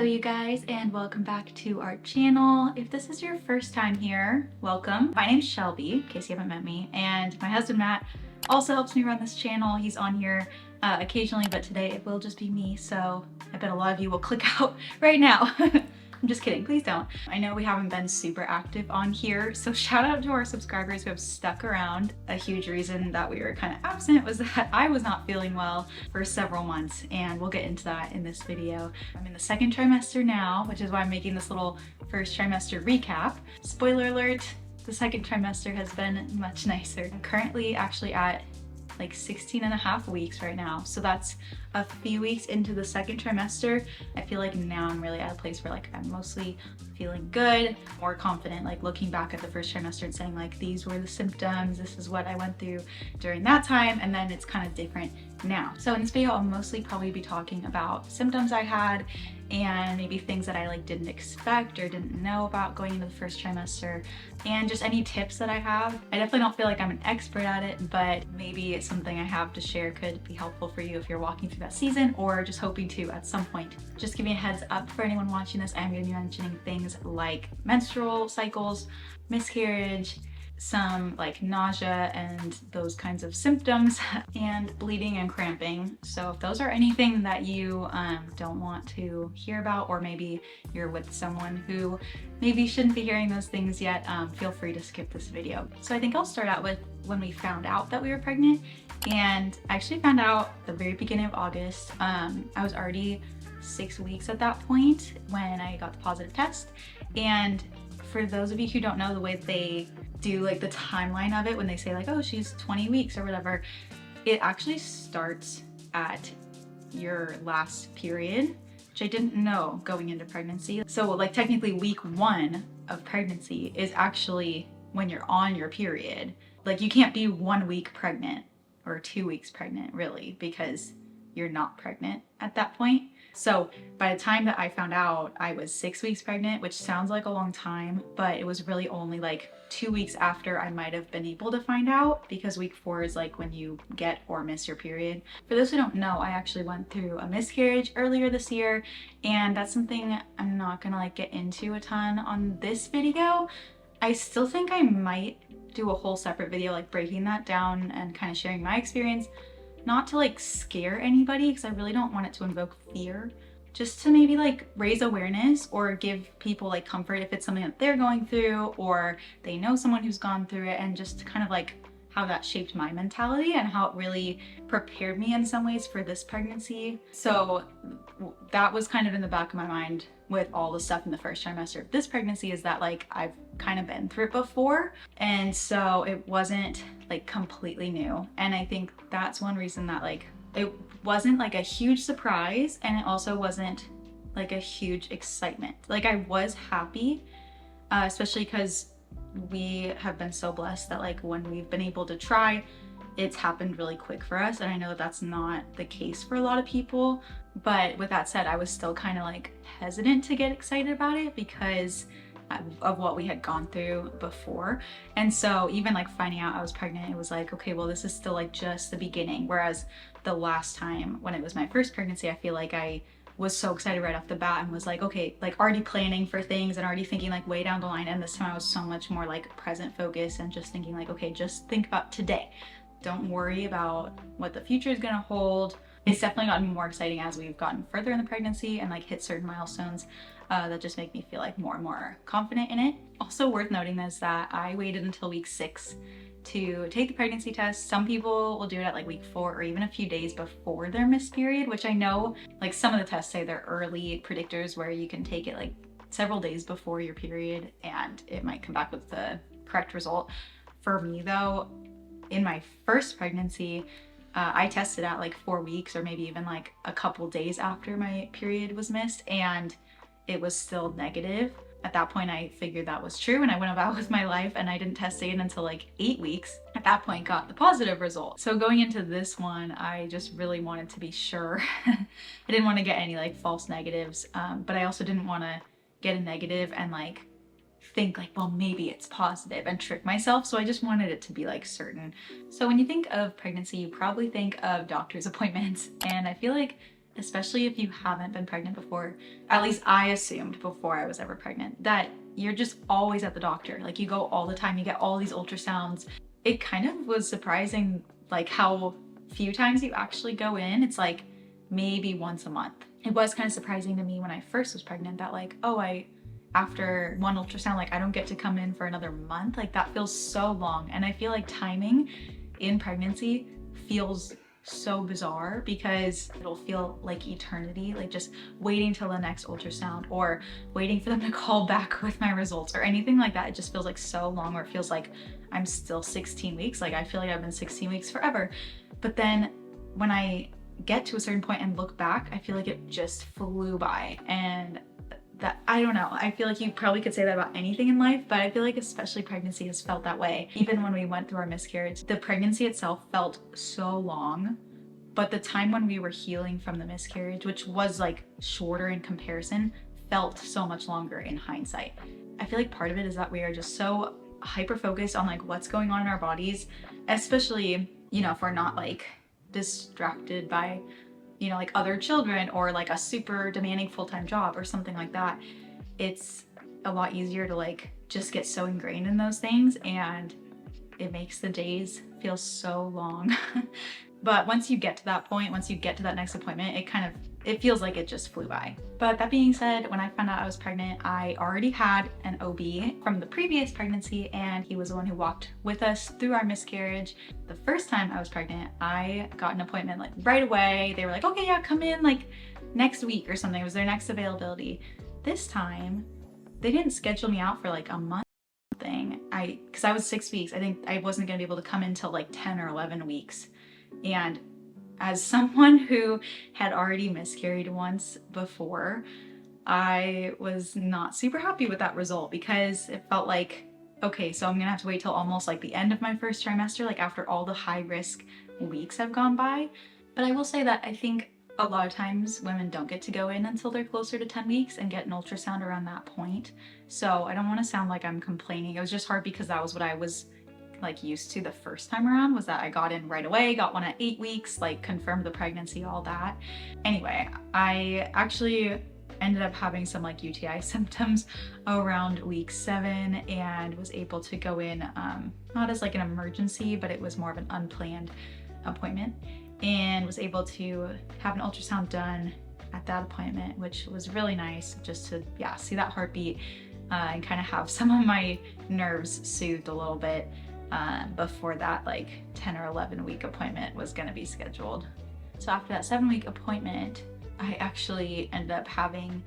you guys, and welcome back to our channel. If this is your first time here, welcome. My name's Shelby, in case you haven't met me, and my husband Matt also helps me run this channel. He's on here occasionally, but today it will just be me, so I bet a lot of you will click out right now. I'm just kidding, please don't. I know we haven't been super active on here, so shout out to our subscribers who have stuck around. A huge reason that we were kind of absent was that I was not feeling well for several months, and we'll get into that in this video. I'm in the second trimester now, which is why I'm making this little first trimester recap. Spoiler alert, the second trimester has been much nicer. I'm currently actually at like 16.5 weeks right now. So that's a few weeks into the second trimester. I feel like now I'm really at a place where like I'm mostly feeling good, more confident, like looking back at the first trimester and saying like, these were the symptoms, this is what I went through during that time, and then it's kind of different now. So in this video, I'll mostly probably be talking about symptoms I had and maybe things that I like didn't expect or didn't know about going into the first trimester, and just any tips that I have. I definitely don't feel like I'm an expert at it, but maybe it's something I have to share could be helpful for you if you're walking through that season or just hoping to at some point. Just giving a heads up for anyone watching this, I'm going to be mentioning things like menstrual cycles, miscarriage, some like nausea and those kinds of symptoms, and bleeding and cramping. So if those are anything that you don't want to hear about, or maybe you're with someone who maybe shouldn't be hearing those things yet, feel free to skip this video. So I think I'll start out with when we found out that we were pregnant, and I actually found out the very beginning of August. I was already 6 weeks at that point when I got the positive test. And for those of you who don't know the way they do like the timeline of it, when they say like, oh, she's 20 weeks or whatever, it actually starts at your last period, which I didn't know going into pregnancy. So like technically week 1 of pregnancy is actually when you're on your period. Like you can't be 1 week pregnant or 2 weeks pregnant really, because you're not pregnant at that point. So by the time that I found out, I was 6 weeks pregnant, which sounds like a long time, but it was really only like 2 weeks after I might have been able to find out, because week 4 is like when you get or miss your period. For those who don't know, I actually went through a miscarriage earlier this year, and that's something I'm not gonna like get into a ton on this video. I still think I might do a whole separate video like breaking that down and kind of sharing my experience. Not to like scare anybody, because I really don't want it to invoke fear, just to maybe like raise awareness or give people like comfort if it's something that they're going through or they know someone who's gone through it, and just kind of like how that shaped my mentality and how it really prepared me in some ways for this pregnancy. So that was kind of in the back of my mind with all the stuff in the first trimester of this pregnancy, is that like I've kind of been through it before, and so it wasn't like completely new. And I think that's one reason that like it wasn't like a huge surprise, and it also wasn't like a huge excitement. Like I was happy, especially because we have been so blessed that like when we've been able to try, it's happened really quick for us. And I know that's not the case for a lot of people, but with that said, I was still kind of like hesitant to get excited about it because of what we had gone through before. And so even like finding out I was pregnant, it was like, okay, well, this is still like just the beginning. Whereas the last time when it was my first pregnancy, I feel like I was so excited right off the bat and was like, okay, like already planning for things and already thinking like way down the line. And this time I was so much more like present focused and just thinking like, okay, just think about today. Don't worry about what the future is gonna hold. It's definitely gotten more exciting as we've gotten further in the pregnancy and like hit certain milestones that just make me feel like more and more confident in it. Also worth noting is that I waited until week 6 to take the pregnancy test. Some people will do it at like week 4 or even a few days before their missed period, which I know like some of the tests say they're early predictors where you can take it like several days before your period and it might come back with the correct result. For me though, in my first pregnancy, I tested at like 4 weeks or maybe even like a couple days after my period was missed, and it was still negative. At that point, I figured that was true and I went about with my life, and I didn't test again until like 8 weeks. At that point, got the positive result. So going into this one, I just really wanted to be sure. I didn't want to get any like false negatives, but I also didn't want to get a negative and like think like, well, maybe it's positive and trick myself. So I just wanted it to be like certain. So when you think of pregnancy, you probably think of doctor's appointments. And I feel like especially if you haven't been pregnant before. At least I assumed before I was ever pregnant that you're just always at the doctor. Like you go all the time, you get all these ultrasounds. It kind of was surprising like how few times you actually go in. It's like maybe once a month. It was kind of surprising to me when I first was pregnant that like, oh, after one ultrasound, like I don't get to come in for another month. Like that feels so long. And I feel like timing in pregnancy feels so bizarre because it'll feel like eternity, like just waiting till the next ultrasound or waiting for them to call back with my results or anything like that. It just feels like so long, or it feels like I'm still 16 weeks. Like I feel like I've been 16 weeks forever. But then when I get to a certain point and look back, I feel like it just flew by. And that, I don't know, I feel like you probably could say that about anything in life, but I feel like especially pregnancy has felt that way. Even when we went through our miscarriage, the pregnancy itself felt so long, but the time when we were healing from the miscarriage, which was like shorter in comparison, felt so much longer in hindsight. I feel like part of it is that we are just so hyper focused on like what's going on in our bodies, especially, you know, if we're not like distracted by, you know, like other children or like a super demanding full-time job or something like that. It's a lot easier to like just get so ingrained in those things, and it makes the days feel so long. But once you get to that point, once you get to that next appointment, it feels like it just flew by. But that being said, when I found out I was pregnant, I already had an OB from the previous pregnancy, and he was the one who walked with us through our miscarriage. The first time I was pregnant, I got an appointment like right away. They were like, okay, yeah, come in like next week or something. It was their next availability. This time, they didn't schedule me out for like a month thing. Because I was 6 weeks, I think I wasn't gonna be able to come in till like 10 or 11 weeks. And as someone who had already miscarried once before, I was not super happy with that result because it felt like, okay, so I'm gonna have to wait till almost like the end of my first trimester, like after all the high risk weeks have gone by. But I will say that I think a lot of times women don't get to go in until they're closer to 10 weeks and get an ultrasound around that point. So I don't want to sound like I'm complaining. It was just hard because that was what I was like used to the first time around, was that I got in right away, got one at 8 weeks, like confirmed the pregnancy, all that. Anyway, I actually ended up having some like UTI symptoms around week 7 and was able to go in, not as like an emergency, but it was more of an unplanned appointment, and was able to have an ultrasound done at that appointment, which was really nice just to, yeah, see that heartbeat and kind of have some of my nerves soothed a little bit before that like 10 or 11 week appointment was going to be scheduled. So after that 7-week appointment, I actually ended up having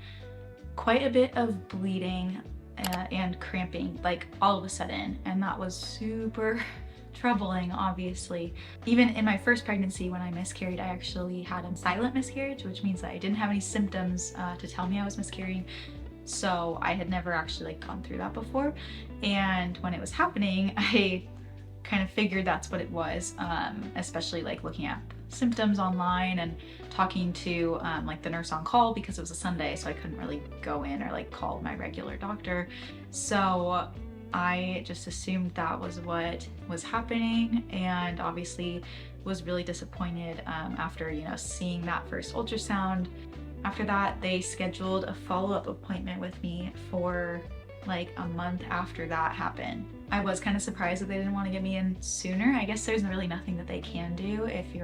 quite a bit of bleeding and cramping like all of a sudden, and that was super troubling, obviously. Even in my first pregnancy when I miscarried, I actually had a silent miscarriage, which means that I didn't have any symptoms to tell me I was miscarrying. So I had never actually like gone through that before. And when it was happening, I kind of figured that's what it was, especially like looking at symptoms online and talking to like the nurse on call, because it was a Sunday, so I couldn't really go in or like call my regular doctor. So I just assumed that was what was happening, and obviously was really disappointed after, you know, seeing that first ultrasound. After that, they scheduled a follow-up appointment with me for like a month after that happened. I was kind of surprised that they didn't want to get me in sooner. I guess there's really nothing that they can do if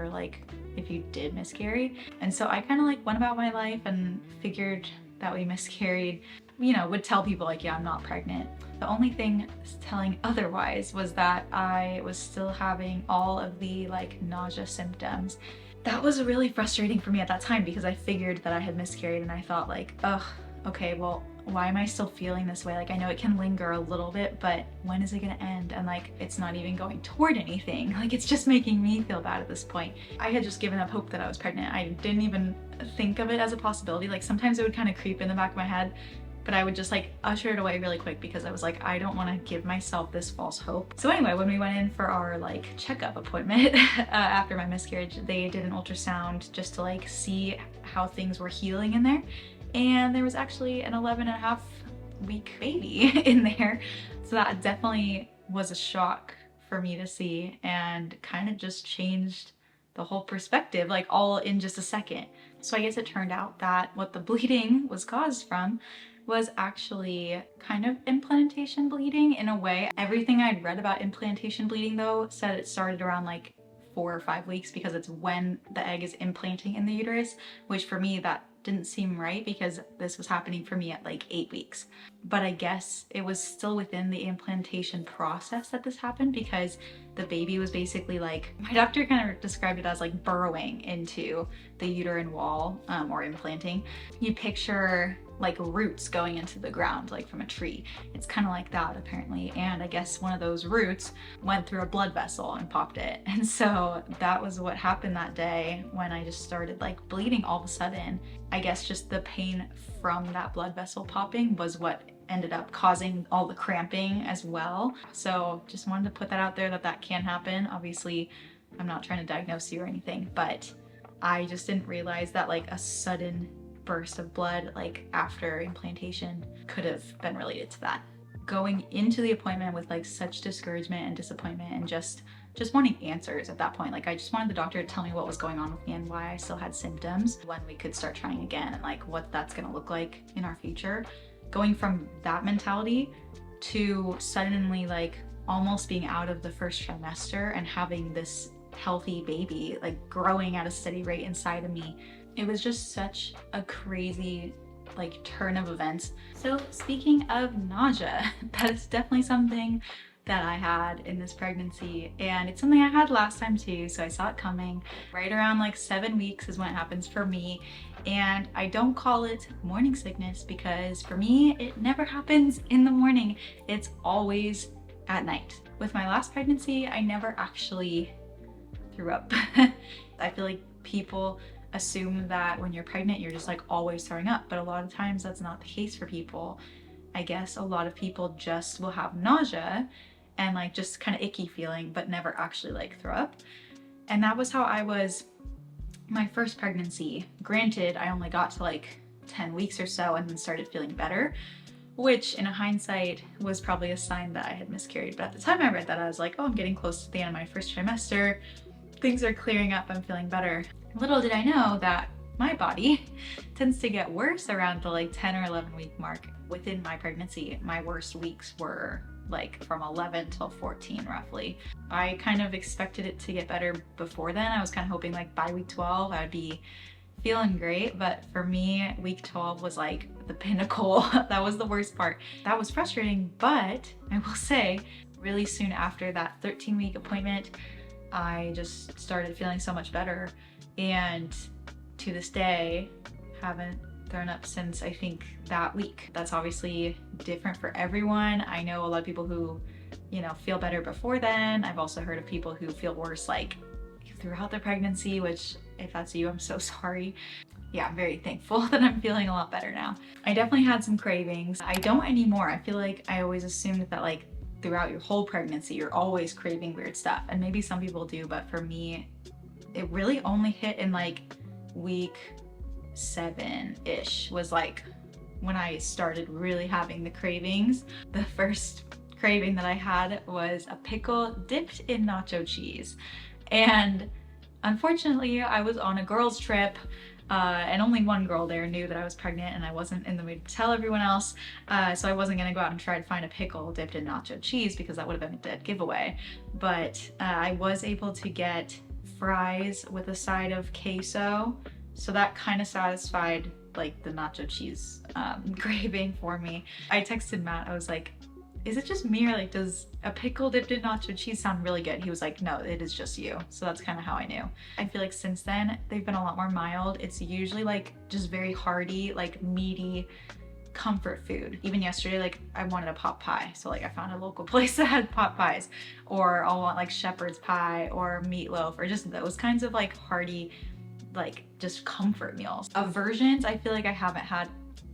you did miscarry. And so I kind of like went about my life and figured that we miscarried, you know, would tell people like, yeah, I'm not pregnant. The only thing telling otherwise was that I was still having all of the like nausea symptoms. That was really frustrating for me at that time because I figured that I had miscarried, and I thought like, ugh, okay, well, why am I still feeling this way? Like, I know it can linger a little bit, but when is it gonna end? And like, it's not even going toward anything. Like, it's just making me feel bad at this point. I had just given up hope that I was pregnant. I didn't even think of it as a possibility. Like, sometimes it would kind of creep in the back of my head, but I would just like usher it away really quick because I was like, I don't want to give myself this false hope. So anyway, when we went in for our like checkup appointment after my miscarriage, they did an ultrasound just to like see how things were healing in there. And there was actually an 11.5-week baby in there. So that definitely was a shock for me to see, and kind of just changed the whole perspective, like all in just a second. So I guess it turned out that what the bleeding was caused from was actually kind of implantation bleeding in a way. Everything I'd read about implantation bleeding though said it started around like 4 or 5 weeks because it's when the egg is implanting in the uterus, which for me that didn't seem right because this was happening for me at like 8 weeks. But I guess it was still within the implantation process that this happened because the baby was basically like, my doctor kind of described it as like burrowing into the uterine wall or implanting. You picture like roots going into the ground, like from a tree. It's kind of like that apparently. And I guess one of those roots went through a blood vessel and popped it. And so that was what happened that day when I just started like bleeding all of a sudden. I guess just the pain from that blood vessel popping was what ended up causing all the cramping as well. So just wanted to put that out there that that can happen. Obviously, I'm not trying to diagnose you or anything, but I just didn't realize that like a sudden burst of blood like after implantation could have been related to that. Going into the appointment with like such discouragement and disappointment and just wanting answers at that point. Like I just wanted the doctor to tell me what was going on with me and why I still had symptoms, when we could start trying again, and like what that's gonna look like in our future. Going from that mentality to suddenly like almost being out of the first trimester and having this healthy baby like growing at a steady rate inside of me. It was just such a crazy like turn of events. So speaking of nausea, that is definitely something that I had in this pregnancy, and it's something I had last time too, so I saw it coming. Right around like 7 weeks is when it happens for me, and I don't call it morning sickness because for me it never happens in the morning, it's always at night. With my last pregnancy, I never actually threw up. I feel like people assume that when you're pregnant you're just like always throwing up, but a lot of times that's not the case for people. I guess a lot of people just will have nausea and like just kind of icky feeling but never actually like throw up. And that was how I was my first pregnancy. Granted, I only got to like 10 weeks or so and then started feeling better, which in hindsight was probably a sign that I had miscarried. But at the time I read that, I was like, oh, I'm getting close to the end of my first trimester. Things are clearing up, I'm feeling better. Little did I know that my body tends to get worse around the like 10 or 11 week mark. Within my pregnancy, my worst weeks were like from 11 till 14 roughly. I kind of expected it to get better before then. I was kind of hoping like by week 12 I'd be feeling great, but for me week 12 was like the pinnacle. That was the worst part. That was frustrating, but I will say really soon after that 13-week appointment I just started feeling so much better, and to this day haven't thrown up since I think that week. That's obviously different for everyone. I know a lot of people who, you know, feel better before then. I've also heard of people who feel worse like throughout their pregnancy, which if that's you, I'm so sorry. Yeah, I'm very thankful that I'm feeling a lot better now. I definitely had some cravings. I don't anymore. I feel like I always assumed that like throughout your whole pregnancy, you're always craving weird stuff. And maybe some people do, but for me, it really only hit in like week 7-ish was like when I started really having the cravings. The first craving that I had was a pickle dipped in nacho cheese. And unfortunately, I was on a girls' trip and only one girl there knew that I was pregnant and I wasn't in the mood to tell everyone else. So I wasn't gonna go out and try to find a pickle dipped in nacho cheese because that would have been a dead giveaway. But I was able to get fries with a side of queso. So that kind of satisfied like the nacho cheese craving for me. I texted Matt, I was like, is it just me or like does a pickle dipped in nacho cheese sound really good? He was like, no, it is just you. So that's kind of how I knew. I feel like since then they've been a lot more mild. It's usually like just very hearty, like meaty comfort food. Even yesterday, like I wanted a pot pie. So like I found a local place that had pot pies, or I'll want like shepherd's pie or meatloaf or just those kinds of like hearty, like just comfort meals. Aversions, I feel like I haven't had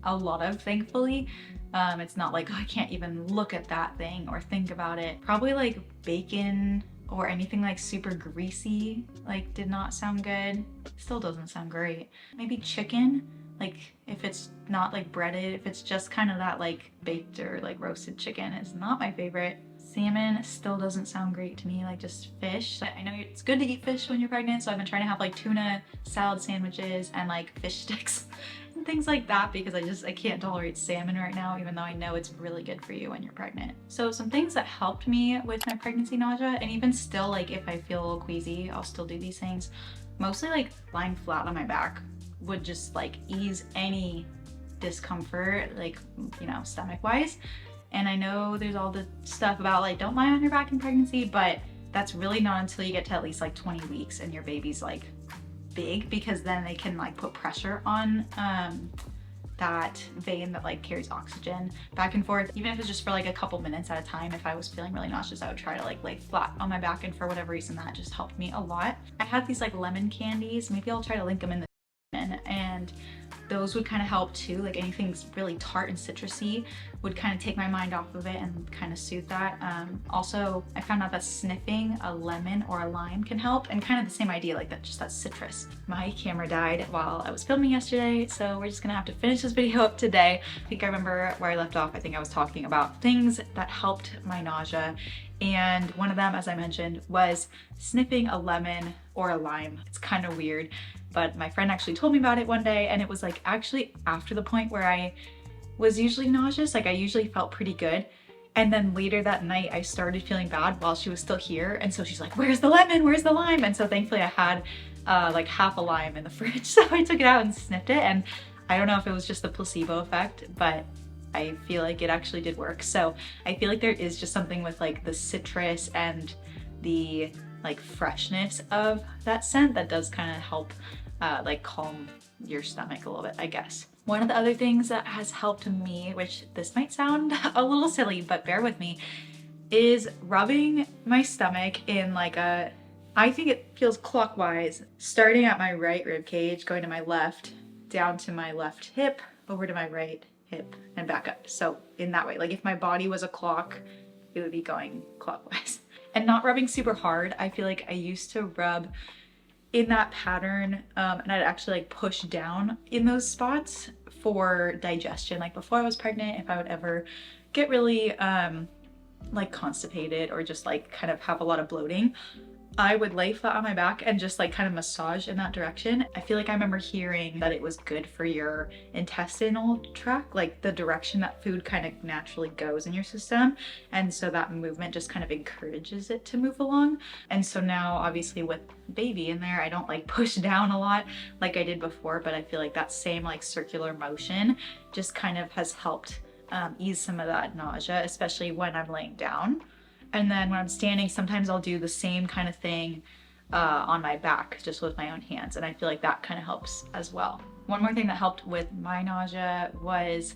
a lot of, thankfully. It's not like, oh, I can't even look at that thing or think about it. Probably like bacon or anything like super greasy, like did not sound good. Still doesn't sound great. Maybe chicken, like if it's not like breaded, if it's just kind of that like baked or like roasted chicken is not my favorite. Salmon still doesn't sound great to me, like just fish. I know it's good to eat fish when you're pregnant, so I've been trying to have like tuna salad sandwiches and like fish sticks and things like that because I can't tolerate salmon right now, even though I know it's really good for you when you're pregnant. So some things that helped me with my pregnancy nausea, and even still, like if I feel a little queasy, I'll still do these things. Mostly like lying flat on my back would just like ease any discomfort, like, you know, stomach wise. And I know there's all the stuff about like don't lie on your back in pregnancy, but that's really not until you get to at least like 20 weeks and your baby's like big, because then they can like put pressure on that vein that like carries oxygen back and forth. Even if it's just for like a couple minutes at a time, if I was feeling really nauseous, I would try to like lay flat on my back, and for whatever reason that just helped me a lot. I had these like lemon candies, maybe I'll try to link them in the and those would kind of help too. Like anything really tart and citrusy would kind of take my mind off of it and kind of soothe that. Also, I found out that sniffing a lemon or a lime can help, and kind of the same idea, like that, just that citrus. My camera died while I was filming yesterday, so we're just gonna have to finish this video up today. I think I remember where I left off. I think I was talking about things that helped my nausea, and one of them, as I mentioned, was sniffing a lemon or a lime. It's kind of weird, but my friend actually told me about it one day, and it was like actually after the point where I was usually nauseous. Like I usually felt pretty good, and then later that night I started feeling bad while she was still here, and so she's like, where's the lemon, where's the lime? And so thankfully I had like half a lime in the fridge, so I took it out and sniffed it, and I don't know if it was just the placebo effect, but I feel like it actually did work. So I feel like there is just something with like the citrus and the like freshness of that scent that does kind of help like calm your stomach a little bit, I guess. One of the other things that has helped me, which this might sound a little silly, but bear with me, is rubbing my stomach in like a, I think it feels clockwise, starting at my right rib cage, going to my left, down to my left hip, over to my right hip, and back up. So in that way, like if my body was a clock, it would be going clockwise. And not rubbing super hard. I feel like I used to rub in that pattern, and I'd actually like push down in those spots for digestion. Like before I was pregnant, if I would ever get really like constipated or just like kind of have a lot of bloating, I would lay flat on my back and just like kind of massage in that direction. I feel like I remember hearing that it was good for your intestinal tract, like the direction that food kind of naturally goes in your system. And so that movement just kind of encourages it to move along. And so now obviously with baby in there, I don't like push down a lot like I did before, but I feel like that same like circular motion just kind of has helped ease some of that nausea, especially when I'm laying down. And then when I'm standing, sometimes I'll do the same kind of thing on my back, just with my own hands. And I feel like that kind of helps as well. One more thing that helped with my nausea was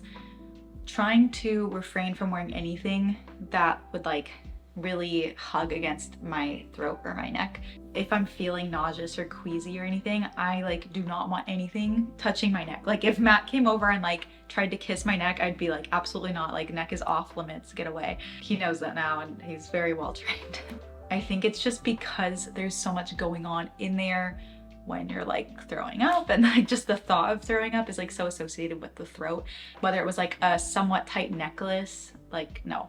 trying to refrain from wearing anything that would like really hug against my throat or my neck. If I'm feeling nauseous or queasy or anything, I like do not want anything touching my neck. Like if Matt came over and like tried to kiss my neck, I'd be like, absolutely not, like neck is off limits, get away. He knows that now and he's very well trained. I think it's just because there's so much going on in there when you're like throwing up, and like just the thought of throwing up is like so associated with the throat. Whether it was like a somewhat tight necklace, like no,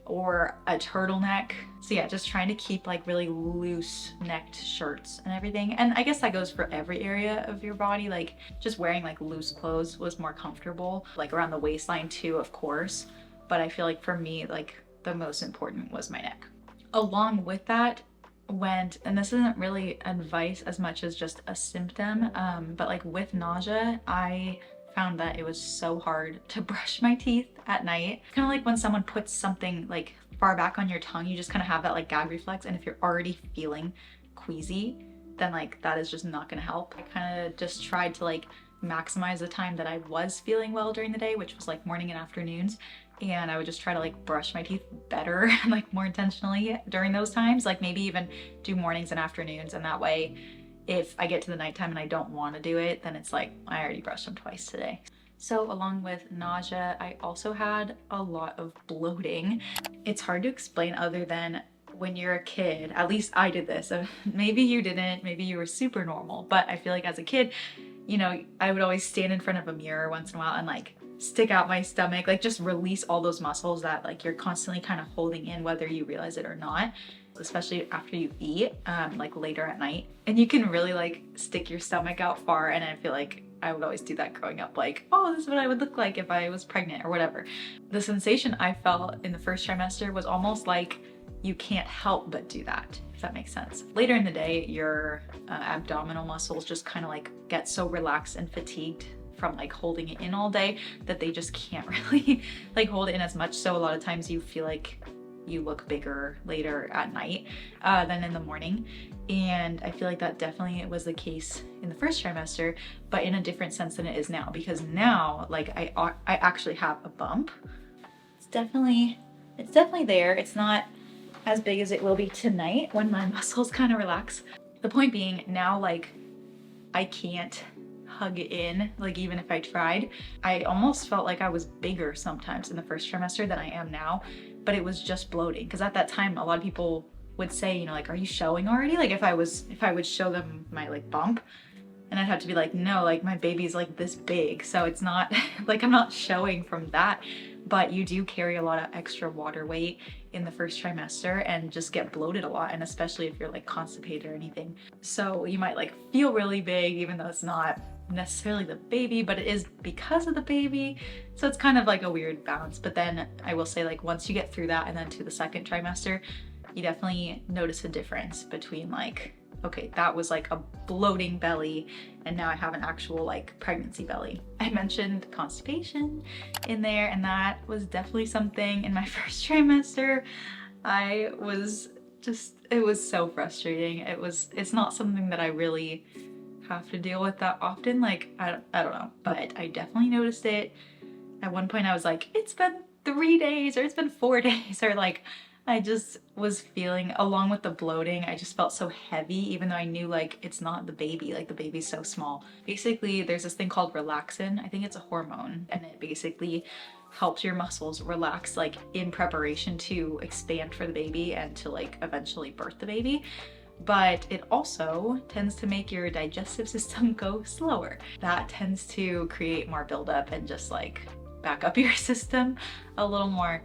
or a turtleneck. So yeah, just trying to keep like really loose necked shirts and everything. And I guess that goes for every area of your body. Like just wearing like loose clothes was more comfortable, like around the waistline too, of course. But I feel like for me, like the most important was my neck. Along with that went, and this isn't really advice as much as just a symptom, but like with nausea, I found that it was so hard to brush my teeth at night. Kind of like when someone puts something like far back on your tongue, you just kind of have that like gag reflex, and if you're already feeling queasy, then like that is just not gonna help. I kind of just tried to like maximize the time that I was feeling well during the day, which was like morning and afternoons, and I would just try to like brush my teeth better and like more intentionally during those times, like maybe even do mornings and afternoons, and that way if I get to the nighttime and I don't want to do it, then it's like, I already brushed them twice today. So along with nausea, I also had a lot of bloating. It's hard to explain other than when you're a kid, at least I did this. Maybe you didn't, maybe you were super normal, but I feel like as a kid, you know, I would always stand in front of a mirror once in a while and like stick out my stomach, like just release all those muscles that like you're constantly kind of holding in whether you realize it or not, especially after you eat, like later at night. And you can really like stick your stomach out far, and I feel like I would always do that growing up, like, oh, this is what I would look like if I was pregnant or whatever. The sensation I felt in the first trimester was almost like you can't help but do that, if that makes sense. Later in the day, your abdominal muscles just kind of like get so relaxed and fatigued from like holding it in all day that they just can't really like hold it in as much. So a lot of times you feel like you look bigger later at night than in the morning. And I feel like that definitely was the case in the first trimester, but in a different sense than it is now, because now like I actually have a bump. It's definitely there. It's not as big as it will be tonight when my muscles kind of relax. The point being, now like I can't hug it in, like even if I tried. I almost felt like I was bigger sometimes in the first trimester than I am now, but it was just bloating. Because at that time, a lot of people would say, you know, like, are you showing already? Like if I would show them my like bump, and I'd have to be like, no, like my baby's like this big. So it's not like I'm not showing from that, but you do carry a lot of extra water weight in the first trimester and just get bloated a lot. And especially if you're like constipated or anything. So you might like feel really big, even though it's not necessarily the baby, but it is because of the baby. So it's kind of like a weird balance. But then I will say, like, once you get through that and then to the second trimester, you definitely notice a difference between like, okay, that was like a bloating belly, and now I have an actual like pregnancy belly. I mentioned constipation in there, and that was definitely something in my first trimester. It was so frustrating. It's not something that I really have to deal with that often. Like, I don't know, but I definitely noticed it. At one point I was like, it's been 3 days, or it's been 4 days, or like, I just was feeling, along with the bloating, I just felt so heavy, even though I knew like it's not the baby, like the baby's so small. Basically, there's this thing called relaxin. I think it's a hormone, and it basically helps your muscles relax like in preparation to expand for the baby and to like eventually birth the baby. But it also tends to make your digestive system go slower. That tends to create more buildup and just like back up your system a little more,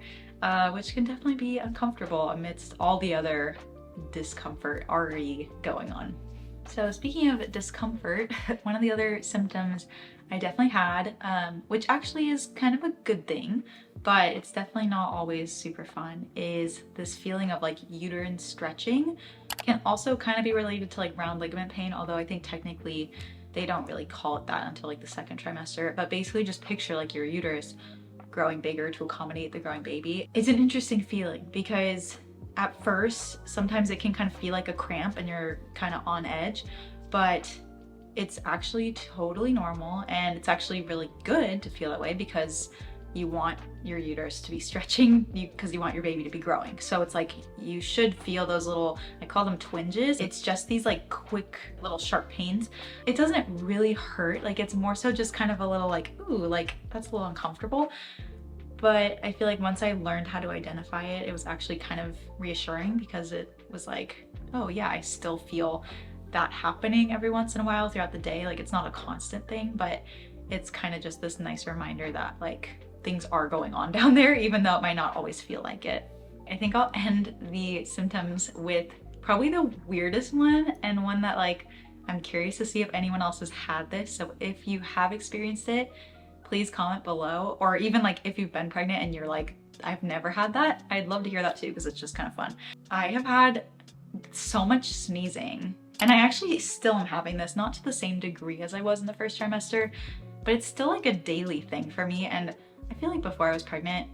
which can definitely be uncomfortable amidst all the other discomfort already going on. So speaking of discomfort, one of the other symptoms I definitely had, which actually is kind of a good thing, but it's definitely not always super fun, is this feeling of like uterine stretching. Can also kind of be related to like round ligament pain, although I think technically they don't really call it that until like the second trimester. But basically just picture like your uterus growing bigger to accommodate the growing baby. It's an interesting feeling because at first, sometimes it can kind of feel like a cramp and you're kind of on edge, but it's actually totally normal, and it's actually really good to feel that way because you want your uterus to be stretching because you want your baby to be growing. So it's like you should feel those little, I call them twinges. It's just these like quick little sharp pains. It doesn't really hurt. Like it's more so just kind of a little like, ooh, like that's a little uncomfortable. But I feel like once I learned how to identify it, it was actually kind of reassuring because it was like, oh yeah, I still feel that happening every once in a while throughout the day. Like it's not a constant thing, but it's kind of just this nice reminder that like things are going on down there, even though it might not always feel like it. I think I'll end the symptoms with probably the weirdest one, and one that like I'm curious to see if anyone else has had this. So if you have experienced it, please comment below, or even like if you've been pregnant and you're like, I've never had that, I'd love to hear that too because it's just kind of fun. I have had so much sneezing, and I actually still am having this, not to the same degree as I was in the first trimester, but it's still like a daily thing for me. And I feel like before I was pregnant,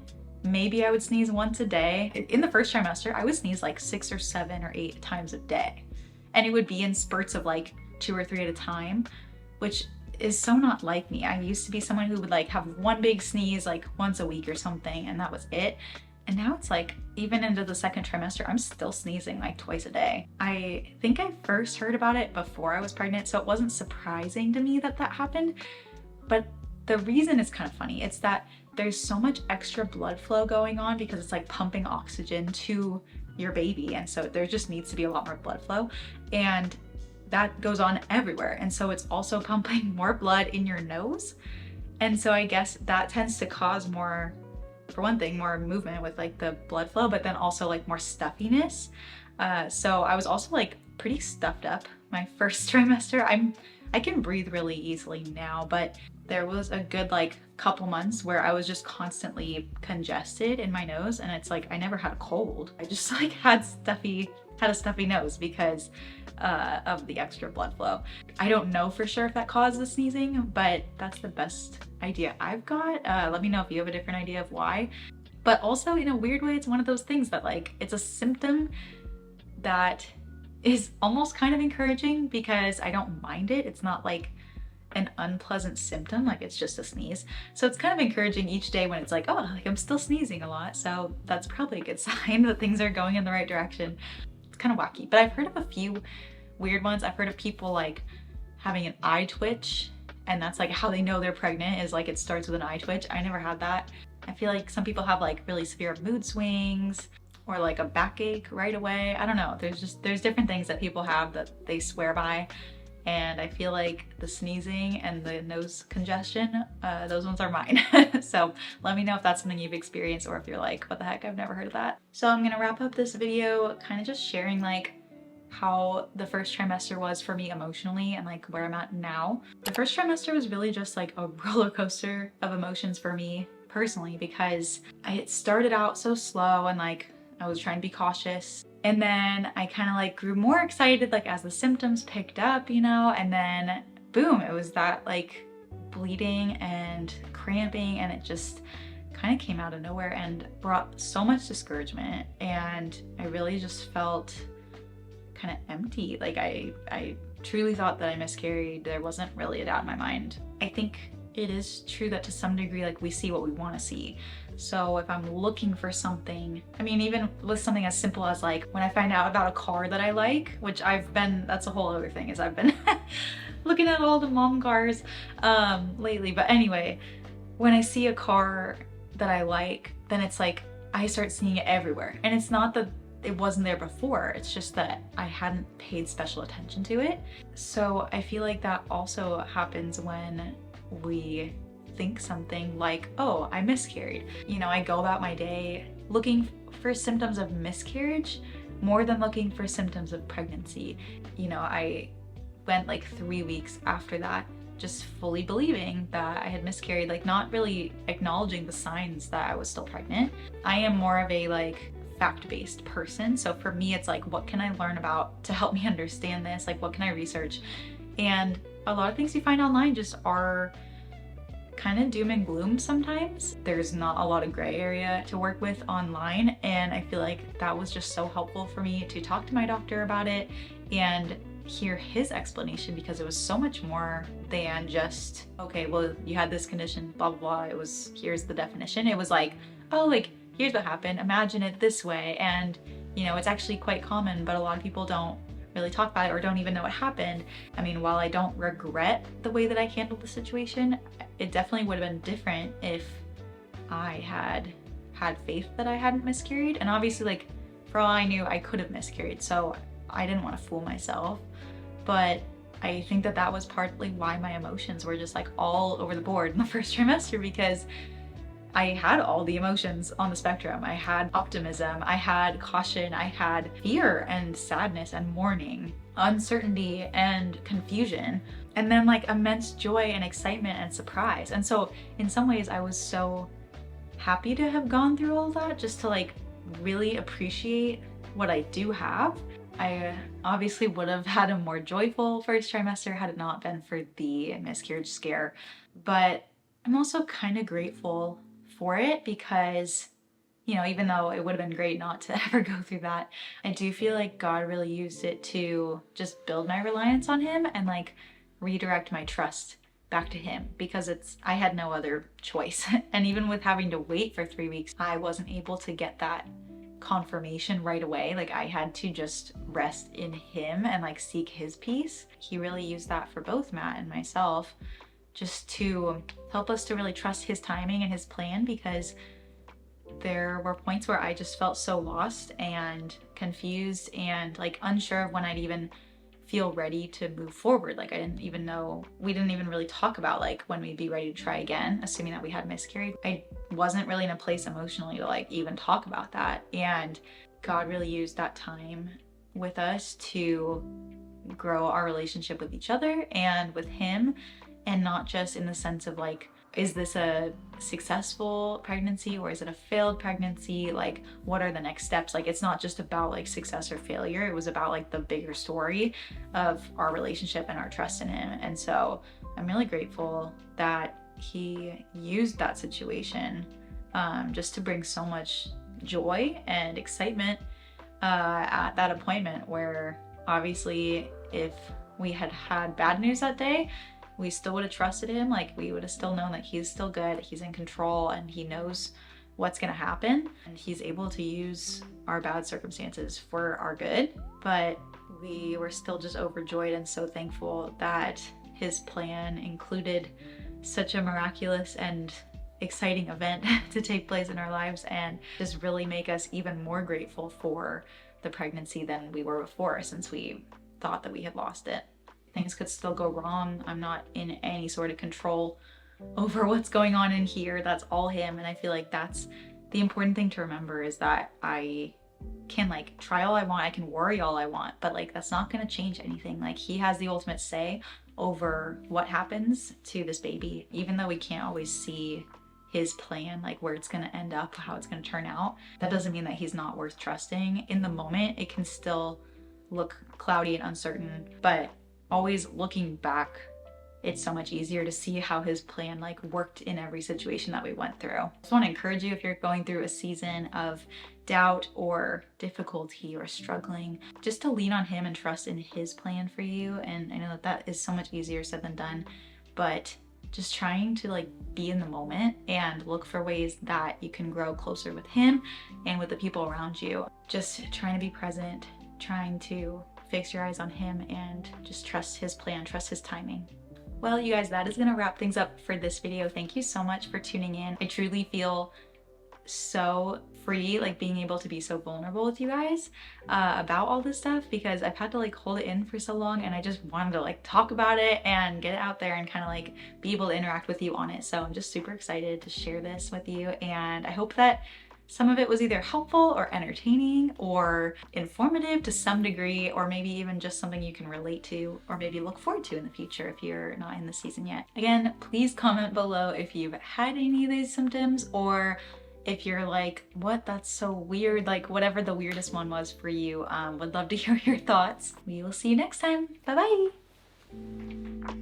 maybe I would sneeze once a day. In the first trimester, I would sneeze like 6 or 7 or 8 times a day. And it would be in spurts of like 2 or 3 at a time, which is so not like me. I used to be someone who would like have one big sneeze like once a week or something, and that was it. And now it's like, even into the second trimester, I'm still sneezing like twice a day. I think I first heard about it before I was pregnant, so it wasn't surprising to me that that happened. But the reason is kind of funny. It's that there's so much extra blood flow going on because it's like pumping oxygen to your baby. And so there just needs to be a lot more blood flow. And that goes on everywhere. And so it's also pumping more blood in your nose. And so I guess that tends to cause more, for one thing, more movement with like the blood flow, but then also like more stuffiness. So I was also like pretty stuffed up my first trimester. I can breathe really easily now, but there was a good like couple months where I was just constantly congested in my nose, and it's like I never had a cold. I just like had a stuffy nose because of the extra blood flow. I don't know for sure if that caused the sneezing, but that's the best idea I've got. Let me know if you have a different idea of why. But also, in a weird way, it's one of those things that like, it's a symptom that is almost kind of encouraging because I don't mind it. It's not like an unpleasant symptom, like it's just a sneeze. So it's kind of encouraging each day when it's like, oh, like I'm still sneezing a lot. So that's probably a good sign that things are going in the right direction. It's kind of wacky, but I've heard of a few weird ones. I've heard of people like having an eye twitch, and that's like how they know they're pregnant, is like it starts with an eye twitch. I never had that. I feel like some people have like really severe mood swings or like a backache right away. I don't know. There's different things that people have that they swear by. And I feel like the sneezing and the nose congestion, those ones are mine. So let me know if that's something you've experienced, or if you're like, what the heck, I've never heard of that. So I'm gonna wrap up this video kind of just sharing like how the first trimester was for me emotionally and like where I'm at now. The first trimester was really just like a roller coaster of emotions for me personally, because it started out so slow and like I was trying to be cautious. And then I kind of like grew more excited like as the symptoms picked up, you know, and then boom, it was that like bleeding and cramping, and it just kind of came out of nowhere and brought so much discouragement. And I really just felt kind of empty. Like I truly thought that I miscarried. There wasn't really a doubt in my mind. I think it is true that to some degree, like we see what we want to see. So if I'm looking for something, I mean, even with something as simple as like when I find out about a car that I like, which that's a whole other thing, is I've been looking at all the mom cars lately. But anyway, when I see a car that I like, then it's like I start seeing it everywhere. And it's not that it wasn't there before, it's just that I hadn't paid special attention to it. So I feel like that also happens when we think something like, oh, I miscarried. You know, I go about my day looking for symptoms of miscarriage more than looking for symptoms of pregnancy. You know, I went like 3 weeks after that just fully believing that I had miscarried, like not really acknowledging the signs that I was still pregnant. I am more of a like fact-based person. So for me, it's like, what can I learn about to help me understand this? Like, what can I research? And a lot of things you find online just are kind of doom and gloom sometimes. There's not a lot of gray area to work with online, and I feel like that was just so helpful for me to talk to my doctor about it and hear his explanation, because it was so much more than just, okay, well, you had this condition, blah, blah, blah. It was, here's the definition. It was like, oh, like, here's what happened. Imagine it this way. And, you know, it's actually quite common, but a lot of people don't really talk about it or don't even know what happened. I mean, while I don't regret the way that I handled the situation, it definitely would have been different if I had had faith that I hadn't miscarried. And obviously, like, for all I knew, I could have miscarried, so I didn't want to fool myself. But I think that that was partly why my emotions were just like all over the board in the first trimester, because I had all the emotions on the spectrum. I had optimism, I had caution, I had fear and sadness and mourning, uncertainty and confusion, and then like immense joy and excitement and surprise. And so in some ways I was so happy to have gone through all that, just to like really appreciate what I do have. I obviously would have had a more joyful first trimester had it not been for the miscarriage scare, but I'm also kind of grateful for it, because, you know, even though it would have been great not to ever go through that, I do feel like God really used it to just build my reliance on him and like redirect my trust back to him, because I had no other choice. And even with having to wait for 3 weeks, I wasn't able to get that confirmation right away. Like, I had to just rest in him and like seek his peace. He really used that for both Matt and myself, just to help us to really trust his timing and his plan, because there were points where I just felt so lost and confused and like unsure of when I'd even feel ready to move forward. Like I didn't even know, we didn't even really talk about like when we'd be ready to try again, assuming that we had miscarried. I wasn't really in a place emotionally to like even talk about that. And God really used that time with us to grow our relationship with each other and with him, and not just in the sense of like, is this a successful pregnancy or is it a failed pregnancy? Like, what are the next steps? Like, it's not just about like success or failure. It was about like the bigger story of our relationship and our trust in him. And so I'm really grateful that he used that situation just to bring so much joy and excitement at that appointment, where obviously if we had had bad news that day, we still would have trusted him. Like, we would have still known that he's still good, he's in control, and he knows what's gonna happen. And he's able to use our bad circumstances for our good. But we were still just overjoyed and so thankful that his plan included such a miraculous and exciting event to take place in our lives, and just really make us even more grateful for the pregnancy than we were before, since we thought that we had lost it. Things could still go wrong. I'm not in any sort of control over what's going on in here. That's all him. And I feel like that's the important thing to remember, is that I can like try all I want, I can worry all I want, but like that's not gonna change anything. Like, he has the ultimate say over what happens to this baby. Even though we can't always see his plan, like where it's gonna end up, how it's gonna turn out, that doesn't mean that he's not worth trusting. In the moment, it can still look cloudy and uncertain, but always looking back, it's so much easier to see how his plan like worked in every situation that we went through. I just want to encourage you, if you're going through a season of doubt or difficulty or struggling, just to lean on him and trust in his plan for you. And I know that that is so much easier said than done, but just trying to like be in the moment and look for ways that you can grow closer with him and with the people around you. Just trying to be present, trying to fix your eyes on him and just trust his plan, trust his timing. Well, you guys, that is gonna wrap things up for this video. Thank you so much for tuning in. I truly feel so free, like being able to be so vulnerable with you guys about all this stuff, because I've had to like hold it in for so long, and I just wanted to like talk about it and get it out there and kind of like be able to interact with you on it. So I'm just super excited to share this with you, and I hope that some of it was either helpful or entertaining or informative to some degree, or maybe even just something you can relate to or maybe look forward to in the future if you're not in the season yet. Again, please comment below if you've had any of these symptoms, or if you're like, what, that's so weird, like whatever the weirdest one was for you. Would love to hear your thoughts. We will see you next time. Bye bye.